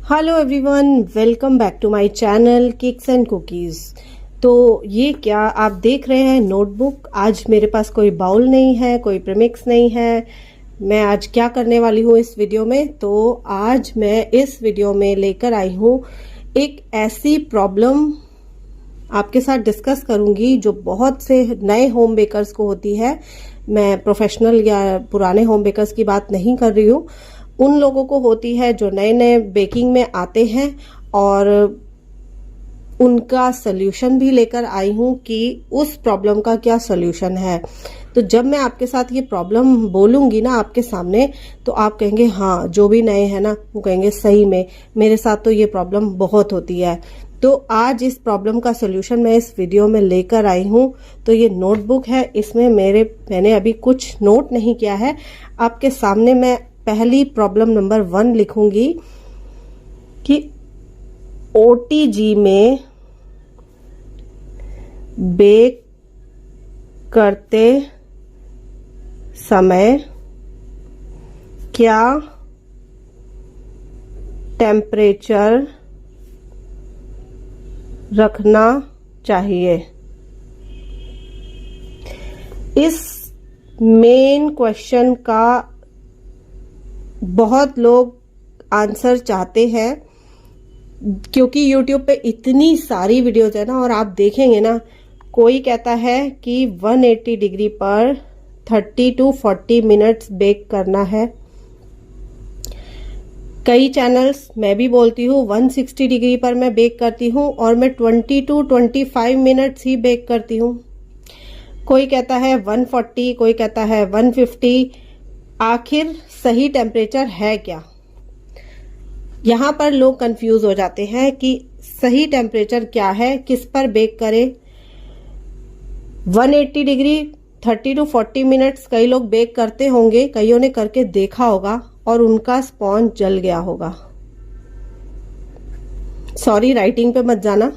Hello everyone, welcome back to my channel cakes and cookies. तो ये क्या आप देख रहे हैं नोटबुक। आज मेरे पास कोई बाउल नहीं है, कोई प्रीमिक्स नहीं है। मैं आज क्या करने वाली हूँ इस वीडियो में, तो आज मैं इस वीडियो में लेकर आई हूँ एक ऐसी प्रॉब्लम आपके साथ डिस्कस करूंगी जो बहुत से नए होम बेकर्स को होती है। मैं प्रोफेशनल या पुराने होम बेकर्स की बात नहीं कर रही हूँ, उन लोगों को होती है जो नए नए बेकिंग में आते हैं, और उनका सल्यूशन भी लेकर आई हूँ कि उस प्रॉब्लम का क्या सल्यूशन है। तो जब मैं आपके साथ ये प्रॉब्लम बोलूंगी ना आपके सामने, तो आप कहेंगे हाँ, जो भी नए हैं ना वो कहेंगे सही में मेरे साथ तो ये प्रॉब्लम बहुत होती है। तो आज इस प्रॉब्लम का सल्यूशन मैं इस वीडियो में लेकर आई हूँ। तो ये नोटबुक है, इसमें मैंने अभी कुछ नोट नहीं किया है। आपके सामने मैं पहली प्रॉब्लम नंबर 1 लिखूंगी कि OTG में बेक करते समय क्या टेम्परेचर रखना चाहिए। इस मेन क्वेश्चन का बहुत लोग आंसर चाहते हैं, क्योंकि YouTube पे इतनी सारी वीडियोस है ना, और आप देखेंगे ना, कोई कहता है कि 180 डिग्री पर 30 to 40 मिनट्स बेक करना है। कई चैनल्स, मैं भी बोलती हूँ 160 डिग्री पर मैं बेक करती हूँ और मैं 20 to 25 मिनट्स ही बेक करती हूँ। कोई कहता है 140, कोई कहता है 150। आखिर सही टेम्परेचर है क्या? यहाँ पर लोग कंफ्यूज हो जाते हैं कि सही टेम्परेचर क्या है, किस पर बेक करें। 180 डिग्री 30 to 40 मिनट्स कई लोग बेक करते होंगे, कईयों ने करके देखा होगा और उनका स्पॉन्ज जल गया होगा। सॉरी, राइटिंग पे मत जाना।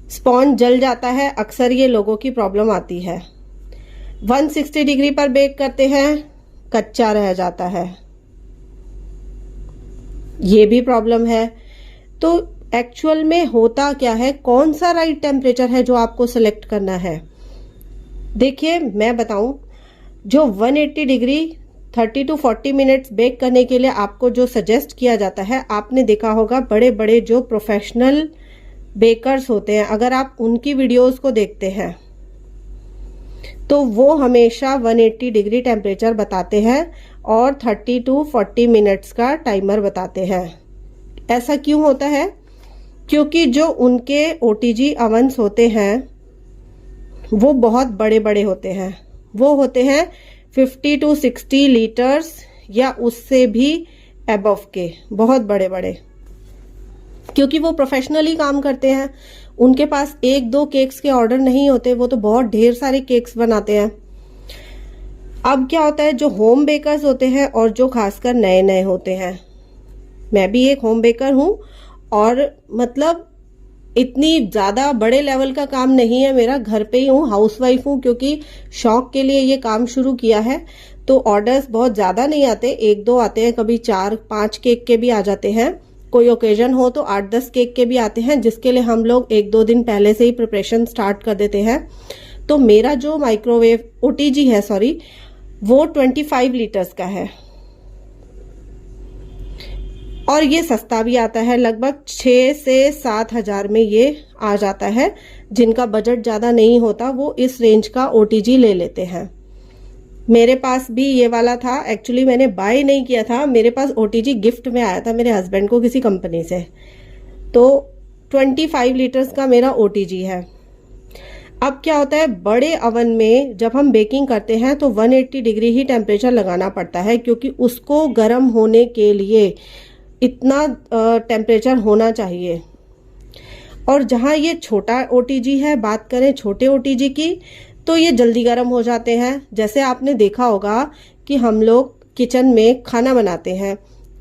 स्पॉन्ज जल जाता है, अक्सर ये लोगों की प्रॉब्लम आती है। 160 डिग्री पर बेक करते हैं, कच्चा रह जाता है, ये भी प्रॉब्लम है। तो एक्चुअल में होता क्या है, कौन सा राइट टेम्परेचर है जो आपको सिलेक्ट करना है? देखिए मैं बताऊं, जो 180 डिग्री 30 to 40 मिनट्स बेक करने के लिए आपको जो सजेस्ट किया जाता है, आपने देखा होगा बड़े बड़े जो प्रोफेशनल बेकर्स होते हैं, अगर आप उनकी वीडियोस को देखते हैं तो वो हमेशा 180 डिग्री टेम्परेचर बताते हैं और 30 to 40 मिनट्स का टाइमर बताते हैं। ऐसा क्यों होता है? क्योंकि जो उनके OTG अवन्स होते हैं वो बहुत बड़े बड़े होते हैं। वो होते हैं 50 to 60 लीटर्स या उससे भी अबव के, बहुत बड़े बड़े, क्योंकि वो प्रोफेशनली काम करते हैं। उनके पास 1-2 केक्स के ऑर्डर नहीं होते, वो तो बहुत ढेर सारे केक्स बनाते हैं। अब क्या होता है, जो होम बेकर्स होते हैं और जो खासकर नए नए होते हैं, मैं भी एक होम बेकर हूं, और मतलब इतनी ज्यादा बड़े लेवल का काम नहीं है मेरा, घर पे ही हूँ, हाउसवाइफ हूँ, क्योंकि शौक के लिए ये काम शुरू किया है। तो ऑर्डर्स बहुत ज्यादा नहीं आते, 1-2 आते हैं, कभी 4-5 केक के भी आ जाते हैं, कोई ओकेजन हो तो 8-10 केक के भी आते हैं, जिसके लिए हम लोग 1-2 दिन पहले से ही प्रिपरेशन स्टार्ट कर देते हैं। तो मेरा जो माइक्रोवेव OTG है, सॉरी, वो 25 लीटर्स का है और ये सस्ता भी आता है, लगभग 6 से 7 हजार में ये आ जाता है। जिनका बजट ज्यादा नहीं होता वो इस रेंज का OTG ले लेते हैं। मेरे पास भी ये वाला था, एक्चुअली मैंने बाय नहीं किया था, मेरे पास OTG गिफ्ट में आया था मेरे हस्बैंड को किसी कंपनी से। तो 25 लीटर्स का मेरा OTG है। अब क्या होता है, बड़े अवन में जब हम बेकिंग करते हैं तो 180 डिग्री ही टेम्परेचर लगाना पड़ता है, क्योंकि उसको गर्म होने के लिए इतना टेम्परेचर होना चाहिए। और जहां ये छोटा OTG है, बात करें छोटे OTG की, तो ये जल्दी गर्म हो जाते हैं। जैसे आपने देखा होगा कि हम लोग किचन में खाना बनाते हैं,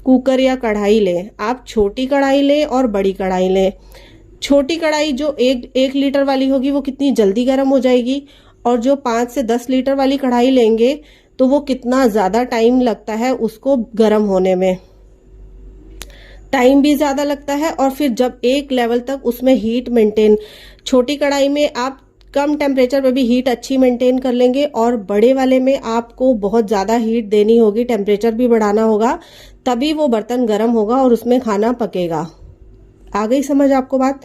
कुकर या कढ़ाई लें, आप छोटी कढ़ाई लें और बड़ी कढ़ाई लें। छोटी कढ़ाई जो एक लीटर वाली होगी वो कितनी जल्दी गर्म हो जाएगी, और जो 5 से 10 लीटर वाली कढ़ाई लेंगे तो वो कितना ज्यादा टाइम लगता है उसको गर्म होने में। टाइम भी ज़्यादा लगता है, और फिर जब एक लेवल तक उसमें हीट मेंटेन, छोटी कढ़ाई में आप कम टेम्परेचर पे भी हीट अच्छी मेंटेन कर लेंगे, और बड़े वाले में आपको बहुत ज़्यादा हीट देनी होगी, टेम्परेचर भी बढ़ाना होगा, तभी वो बर्तन गर्म होगा और उसमें खाना पकेगा। आ गई समझ आपको बात?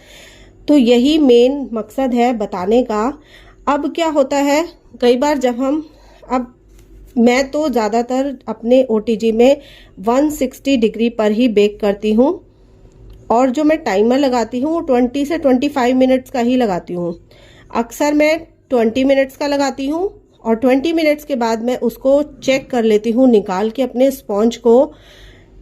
तो यही मेन मकसद है बताने का। अब क्या होता है, कई बार जब हम, अब मैं तो ज़्यादातर अपने OTG में 160 डिग्री पर ही बेक करती हूँ, और जो मैं टाइमर लगाती हूँ वो 20 से 25 मिनट्स का ही लगाती हूँ। अक्सर मैं 20 मिनट्स का लगाती हूँ, और 20 मिनट्स के बाद मैं उसको चेक कर लेती हूँ निकाल के अपने स्पॉन्ज को,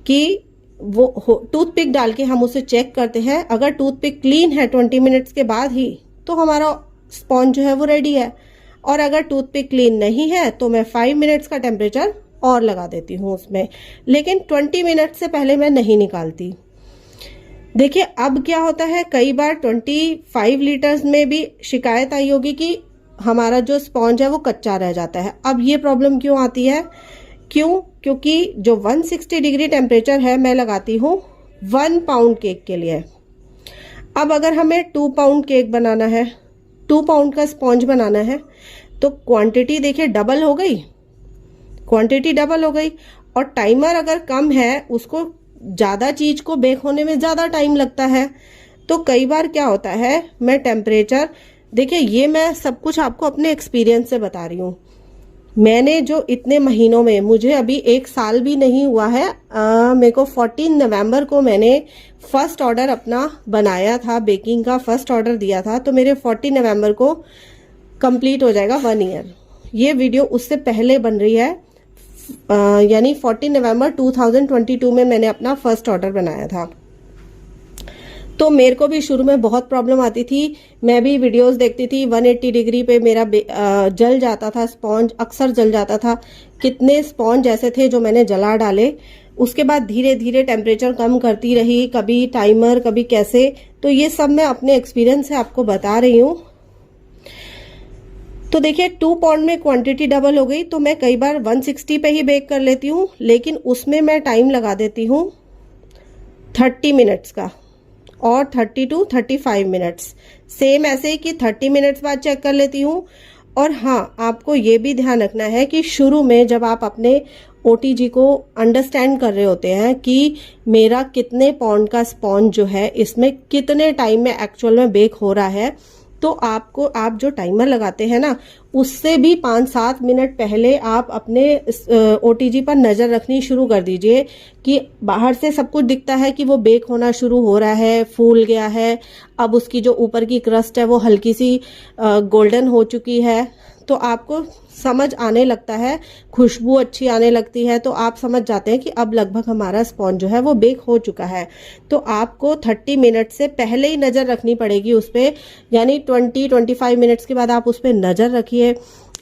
कि वो टूथपिक डाल के हम उसे चेक करते हैं। अगर टूथपिक क्लीन है 20 मिनट्स के बाद ही, तो हमारा स्पॉन्ज जो है वो रेडी है। और अगर टूथपिक क्लीन नहीं है तो मैं 5 मिनट्स का टेम्परेचर और लगा देती हूँ उसमें, लेकिन 20 मिनट से पहले मैं नहीं निकालती। देखिए अब क्या होता है, कई बार 25 लीटर्स में भी शिकायत आई होगी कि हमारा जो स्पॉन्ज है वो कच्चा रह जाता है। अब ये प्रॉब्लम क्यों आती है? क्योंकि जो 160 डिग्री टेम्परेचर है मैं लगाती हूँ 1 पाउंड केक के लिए। अब अगर हमें 2 पाउंड केक बनाना है, 2 पाउंड का स्पॉन्ज बनाना है, तो क्वांटिटी देखिए डबल हो गई, क्वांटिटी डबल हो गई। और टाइमर अगर कम है, उसको ज़्यादा चीज को बेक होने में ज़्यादा टाइम लगता है। तो कई बार क्या होता है, मैं टेम्परेचर, देखिए ये मैं सब कुछ आपको अपने एक्सपीरियंस से बता रही हूँ। मैंने जो इतने महीनों में, मुझे अभी 1 साल भी नहीं हुआ है, मेरे को 14 नवंबर को मैंने फर्स्ट ऑर्डर अपना बनाया था, बेकिंग का फर्स्ट ऑर्डर दिया था, तो मेरे 14 नवंबर को कंप्लीट हो जाएगा 1 ईयर। ये वीडियो उससे पहले बन रही है, यानी 14 नवंबर 2022 में मैंने अपना फर्स्ट ऑर्डर बनाया था। तो मेरे को भी शुरू में बहुत प्रॉब्लम आती थी, मैं भी वीडियोस देखती थी, 180 डिग्री पे मेरा जल जाता था स्पॉन्ज, अक्सर जल जाता था। कितने स्पॉन्ज ऐसे थे जो मैंने जला डाले। उसके बाद धीरे धीरे टेम्परेचर कम करती रही, कभी टाइमर कभी कैसे। तो ये सब मैं अपने एक्सपीरियंस से आपको बता रही हूँ। तो देखिए 2 पाउंड में क्वांटिटी डबल हो गई, तो मैं कई बार 160 पे ही बेक कर लेती हूँ, लेकिन उसमें मैं टाइम लगा देती हूँ 30 मिनट्स का, और 30 to 35 मिनट्स। सेम ऐसे ही कि 30 मिनट्स बाद चेक कर लेती हूँ। और हाँ, आपको ये भी ध्यान रखना है कि शुरू में जब आप अपने OTG को अंडरस्टैंड कर रहे होते हैं कि मेरा कितने पाउंड का स्पॉन्ज जो है इसमें कितने टाइम में एक्चुअल में बेक हो रहा है, तो आपको, आप जो टाइमर लगाते हैं ना, उससे भी 5-7 मिनट पहले आप अपने OTG पर नजर रखनी शुरू कर दीजिए कि बाहर से सब कुछ दिखता है कि वो बेक होना शुरू हो रहा है, फूल गया है, अब उसकी जो ऊपर की क्रस्ट है वो हल्की सी गोल्डन हो चुकी है, तो आपको समझ आने लगता है, खुशबू अच्छी आने लगती है, तो आप समझ जाते हैं कि अब लगभग हमारा स्पॉन्ज जो है वो बेक हो चुका है। तो आपको 30 मिनट से पहले ही नज़र रखनी पड़ेगी उस पर, यानी 20-25 मिनट्स के बाद आप उस पर नज़र रखिए।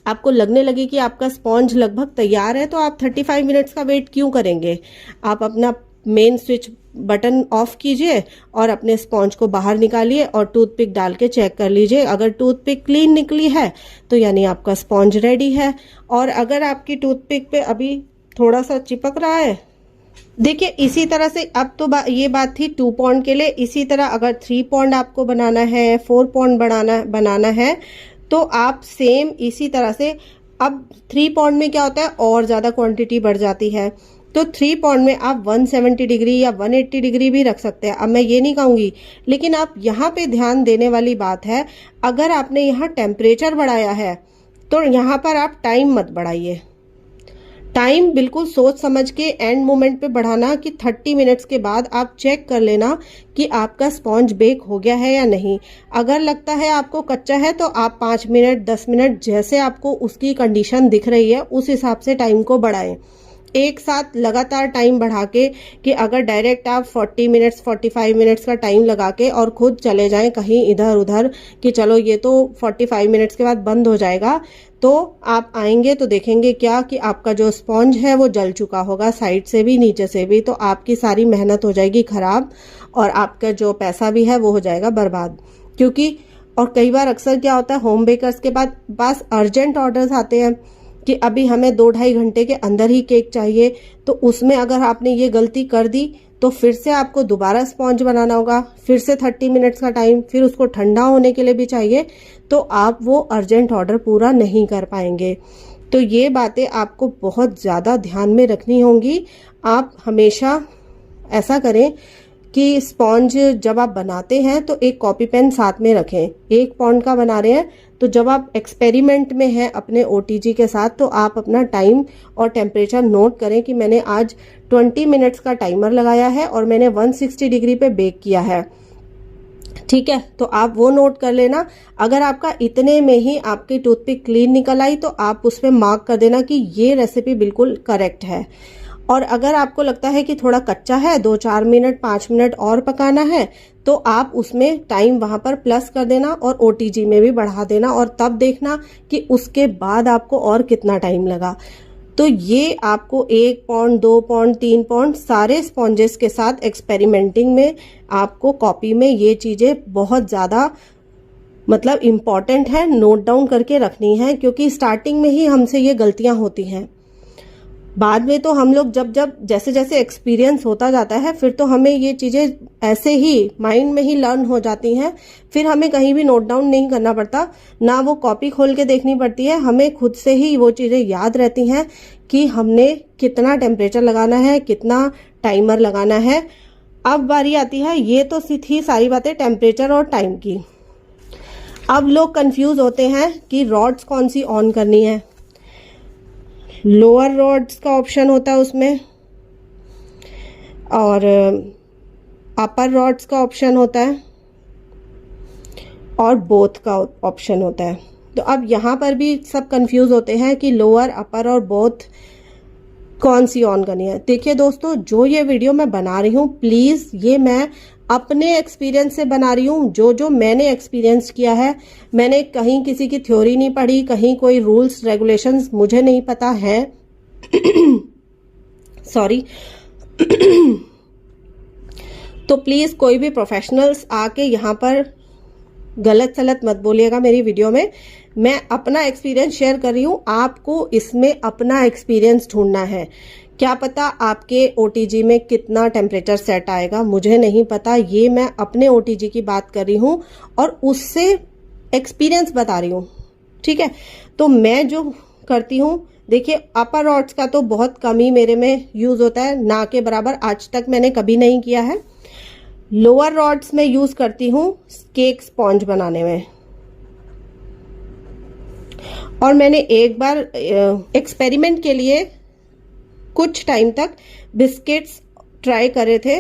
आपको लगने लगे कि आपका स्पॉन्ज लगभग तैयार है, तो आप 35 मिनट्स का वेट क्यों करेंगे? आप अपना मेन स्विच बटन ऑफ कीजिए और अपने स्पॉन्ज को बाहर निकालिए और टूथपिक डाल के चेक कर लीजिए। अगर टूथपिक क्लीन निकली है तो यानी आपका स्पॉन्ज रेडी है, और अगर आपकी टूथपिक पे अभी थोड़ा सा चिपक रहा है, देखिए इसी तरह से, अब तो ये बात थी 2 पाउंड के लिए। इसी तरह अगर 3 पाउंड आपको बनाना है, 4 पाउंड बनाना है, तो आप सेम इसी तरह से, अब 3 पाउंड में क्या होता है, और ज़्यादा क्वांटिटी बढ़ जाती है, तो 3 पाउंड में आप 170 डिग्री या 180 डिग्री भी रख सकते हैं। अब मैं ये नहीं कहूँगी, लेकिन आप यहाँ पे ध्यान देने वाली बात है, अगर आपने यहाँ टेम्परेचर बढ़ाया है तो यहाँ पर आप टाइम मत बढ़ाइए। टाइम बिल्कुल सोच समझ के एंड मोमेंट पे बढ़ाना, कि 30 मिनट्स के बाद आप चेक कर लेना कि आपका स्पॉन्ज बेक हो गया है या नहीं। अगर लगता है आपको कच्चा है तो आप 5 मिनट 10 मिनट, जैसे आपको उसकी कंडीशन दिख रही है उस हिसाब से टाइम को बढ़ाएं। एक साथ लगातार टाइम बढ़ा के, कि अगर डायरेक्ट आप 40 मिनट्स 45 मिनट्स का टाइम लगा के और खुद चले जाएं कहीं इधर उधर कि चलो ये तो 45 मिनट्स के बाद बंद हो जाएगा, तो आप आएंगे तो देखेंगे क्या कि आपका जो स्पॉन्ज है वो जल चुका होगा, साइड से भी नीचे से भी। तो आपकी सारी मेहनत हो जाएगी खराब, और आपका जो पैसा भी है वो हो जाएगा बर्बाद। क्योंकि और कई बार अक्सर क्या होता है, होम बेकर्स के पास अर्जेंट ऑर्डर्स आते हैं, कि अभी हमें 2-2.5 घंटे के अंदर ही केक चाहिए, तो उसमें अगर आपने ये गलती कर दी तो फिर से आपको दोबारा स्पॉन्ज बनाना होगा, फिर से 30 मिनट्स का टाइम, फिर उसको ठंडा होने के लिए भी चाहिए, तो आप वो अर्जेंट ऑर्डर पूरा नहीं कर पाएंगे। तो ये बातें आपको बहुत ज़्यादा ध्यान में रखनी होंगी। आप हमेशा ऐसा करें कि स्पॉन्ज जब आप बनाते हैं तो एक कॉपी पेन साथ में रखें। 1 पाउंड का बना रहे हैं तो जब आप एक्सपेरिमेंट में हैं अपने OTG के साथ, तो आप अपना टाइम और टेम्परेचर नोट करें कि मैंने आज 20 मिनट्स का टाइमर लगाया है और मैंने 160 डिग्री पे बेक किया है। ठीक है, तो आप वो नोट कर लेना। अगर आपका इतने में ही आपकी टूथपिक क्लीन निकल आई तो आप उस पर मार्क कर देना कि ये रेसिपी बिल्कुल करेक्ट है। और अगर आपको लगता है कि थोड़ा कच्चा है, 2-4 मिनट 5 मिनट और पकाना है, तो आप उसमें टाइम वहां पर प्लस कर देना और OTG में भी बढ़ा देना, और तब देखना कि उसके बाद आपको और कितना टाइम लगा। तो ये आपको 1 पाउंड 2 पाउंड 3 पाउंड सारे स्पॉन्जेस के साथ एक्सपेरिमेंटिंग में आपको कॉपी में ये चीजें बहुत ज्यादा मतलब इम्पॉर्टेंट है, नोट डाउन करके रखनी है, क्योंकि स्टार्टिंग में ही हमसे ये गलतियां होती हैं। बाद में तो हम लोग जब जैसे जैसे एक्सपीरियंस होता जाता है, फिर तो हमें ये चीजें ऐसे ही माइंड में ही लर्न हो जाती हैं, फिर हमें कहीं भी नोट डाउन नहीं करना पड़ता, ना वो कॉपी खोल के देखनी पड़ती है, हमें खुद से ही वो चीजें याद रहती हैं कि हमने कितना टेम्परेचर लगाना है, कितना टाइमर लगाना है। अब बारी आती है, ये तो थी सारी बातें टेम्परेचर और टाइम की। अब लोग कंफ्यूज होते हैं कि रॉड्स कौन सी ऑन करनी है। लोअर रॉड्स का ऑप्शन होता है उसमें, और अपर रॉड्स का ऑप्शन होता है, और बोथ का ऑप्शन होता है। तो अब यहाँ पर भी सब कंफ्यूज होते हैं कि लोअर, अपर और बोथ कौन सी ऑन करनी है। देखिए दोस्तों, जो ये वीडियो मैं बना रही हूँ, प्लीज ये मैं अपने एक्सपीरियंस से बना रही हूँ, जो मैंने एक्सपीरियंस किया है। मैंने कहीं किसी की थ्योरी नहीं पढ़ी, कहीं कोई रूल्स रेगुलेशंस मुझे नहीं पता है सॉरी तो प्लीज कोई भी प्रोफेशनल्स आके यहाँ पर गलत सलत मत बोलिएगा मेरी वीडियो में। मैं अपना एक्सपीरियंस शेयर कर रही हूँ, आपको इसमें अपना एक्सपीरियंस ढूंढना है। क्या पता आपके OTG में कितना टेम्परेचर सेट आएगा, मुझे नहीं पता। ये मैं अपने OTG की बात कर रही हूँ और उससे एक्सपीरियंस बता रही हूँ। ठीक है, तो मैं जो करती हूँ, देखिए अपर रॉड्स का तो बहुत कम ही मेरे में यूज होता है, ना के बराबर आज तक मैंने कभी नहीं किया है। लोअर रॉड्स में यूज करती हूँ केक स्पॉन्ज बनाने में। और मैंने एक बार एक्सपेरिमेंट के लिए कुछ टाइम तक बिस्किट्स ट्राई करे थे,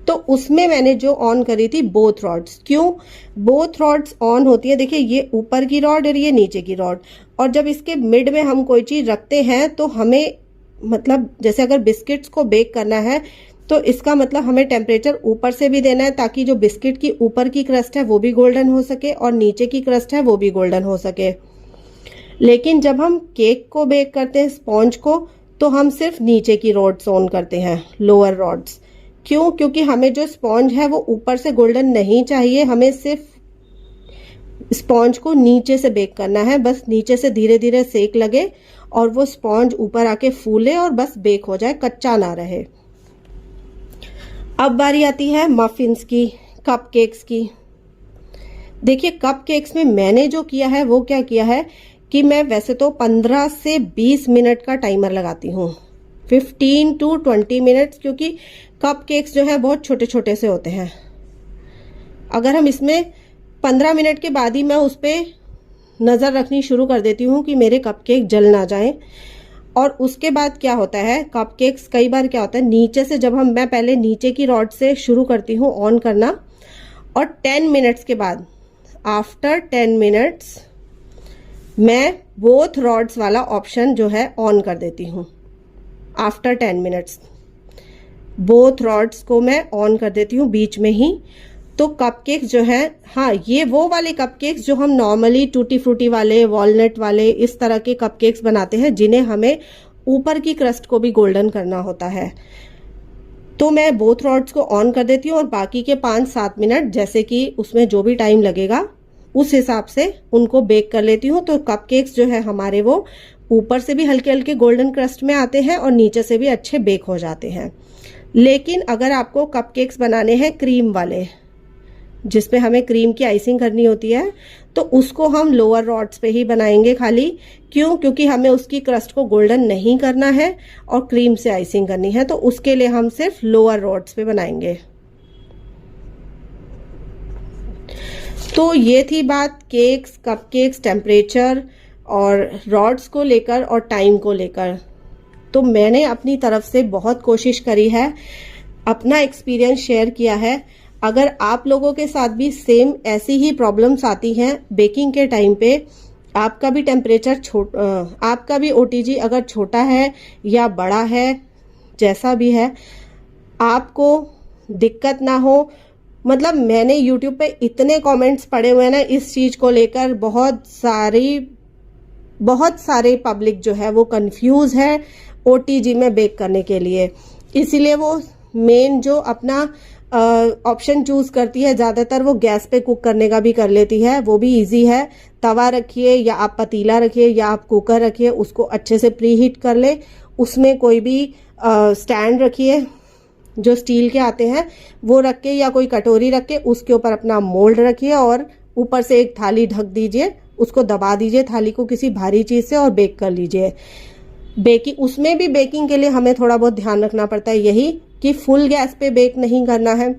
तो उसमें मैंने जो ऑन करी थी बोथ रॉड्स। क्यों बोथ रॉड्स ऑन होती है? देखिए, ये ऊपर की रॉड और ये नीचे की रॉड, और जब इसके मिड में हम कोई चीज रखते हैं तो हमें मतलब जैसे अगर बिस्किट्स को बेक करना है तो इसका मतलब हमें टेम्परेचर ऊपर से भी देना है, ताकि जो बिस्किट की ऊपर की क्रस्ट है वो भी गोल्डन हो सके और नीचे की क्रस्ट है वो भी गोल्डन हो सके। लेकिन जब हम केक को बेक करते हैं स्पॉन्ज को, तो हम सिर्फ नीचे की रॉड्स ऑन करते हैं, लोअर रॉड्स। क्यों? क्योंकि हमें जो स्पॉन्ज है वो ऊपर से गोल्डन नहीं चाहिए, हमें सिर्फ स्पॉन्ज को नीचे से बेक करना है। बस नीचे से धीरे धीरे सेक लगे और वो स्पॉन्ज ऊपर आके फूले और बस बेक हो जाए, कच्चा ना रहे। अब बारी आती है मफिन्स की, कपकेक्स की। देखिए, कपकेक्स में मैंने जो किया है वो क्या किया है कि मैं वैसे तो 15 से 20 मिनट का टाइमर लगाती हूँ, 15 to 20 मिनट्स, क्योंकि कपकेक्स जो है बहुत छोटे छोटे से होते हैं। अगर हम इसमें 15 मिनट के बाद ही मैं उस पर नज़र रखनी शुरू कर देती हूँ कि मेरे कपकेक जल ना जाएं। और उसके बाद क्या होता है, कपकेक्स कई बार क्या होता है, नीचे से जब मैं पहले नीचे की रॉड से शुरू करती हूँ ऑन करना, और 10 मिनट्स के बाद, आफ्टर 10 मिनट्स, मैं बोथ रॉड्स वाला ऑप्शन जो है ऑन कर देती हूँ। आफ्टर 10 मिनट्स बोथ रॉड्स को मैं ऑन कर देती हूँ बीच में ही। तो कपकेक्स जो है, हाँ, ये वो वाले कपकेक्स जो हम नॉर्मली टूटी फ्रूटी वाले, वॉलनट वाले, इस तरह के कपकेक्स बनाते हैं, जिन्हें हमें ऊपर की क्रस्ट को भी गोल्डन करना होता है। तो मैं बोथ रॉड्स को ऑन कर देती हूँ और बाकी के 5-7 मिनट, जैसे कि उसमें जो भी टाइम लगेगा, उस हिसाब से उनको बेक कर लेती हूँ। तो कपकेक्स जो है हमारे वो ऊपर से भी हल्के हल्के गोल्डन क्रस्ट में आते हैं और नीचे से भी अच्छे बेक हो जाते हैं। लेकिन अगर आपको कपकेक्स बनाने हैं क्रीम वाले, जिसपे हमें क्रीम की आइसिंग करनी होती है, तो उसको हम लोअर रॉड्स पे ही बनाएंगे खाली। क्यों? क्योंकि हमें उसकी क्रस्ट को गोल्डन नहीं करना है और क्रीम से आइसिंग करनी है, तो उसके लिए हम सिर्फ लोअर रॉड्स पे बनाएंगे। तो ये थी बात केक्स, कपकेक्स, टेम्परेचर और रॉड्स को लेकर और टाइम को लेकर। तो मैंने अपनी तरफ से बहुत कोशिश करी है, अपना एक्सपीरियंस शेयर किया है। अगर आप लोगों के साथ भी सेम ऐसी ही प्रॉब्लम्स आती हैं बेकिंग के टाइम पे, आपका भी टेम्परेचर आपका भी ओटीजी अगर छोटा है या बड़ा है, जैसा भी है, आपको दिक्कत ना हो। मतलब मैंने यूट्यूब पे इतने कमेंट्स पढ़े हुए हैं ना इस चीज को लेकर, बहुत सारे पब्लिक जो है वो कंफ्यूज है ओटीजी में बेक करने के लिए। इसीलिए वो मेन जो अपना ऑप्शन चूज करती है, ज्यादातर वो गैस पे कुक करने का भी कर लेती है, वो भी इजी है। तवा रखिए या आप पतीला रखिए या आप कुकर रखिए, उसको अच्छे से प्री हीट कर ले, उसमें कोई भी स्टैंड रखिए जो स्टील के आते हैं वो रख के, या कोई कटोरी रख के उसके ऊपर अपना मोल्ड रखिए और ऊपर से एक थाली ढक दीजिए, उसको दबा दीजिए थाली को किसी भारी चीज से और बेक कर लीजिए। बेकिंग, उसमें भी बेकिंग के लिए हमें थोड़ा बहुत ध्यान रखना पड़ता है, यही कि फुल गैस पे बेक नहीं करना है।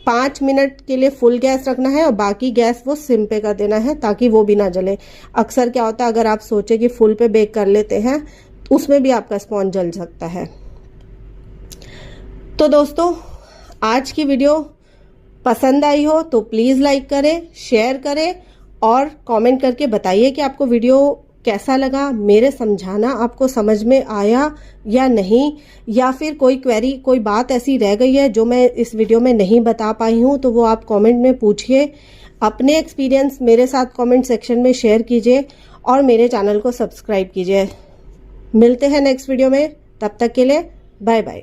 5 मिनट के लिए फुल गैस रखना है और बाकी गैस वो सिम पे कर देना है ताकि वो भी ना जले। अक्सर क्या होता है, अगर आप सोचे कि फुल पे बेक कर लेते हैं, उसमें भी आपका स्पॉन्ज जल सकता है। तो दोस्तों, आज की वीडियो पसंद आई हो तो प्लीज लाइक करें, शेयर करें और कमेंट करके बताइए कि आपको वीडियो कैसा लगा, मेरे समझाना आपको समझ में आया या नहीं, या फिर कोई क्वेरी, कोई बात ऐसी रह गई है जो मैं इस वीडियो में नहीं बता पाई हूँ, तो वो आप कमेंट में पूछिए। अपने एक्सपीरियंस मेरे साथ कमेंट सेक्शन में शेयर कीजिए और मेरे चैनल को सब्सक्राइब कीजिए। मिलते हैं नेक्स्ट वीडियो में, तब तक के लिए बाय बाय।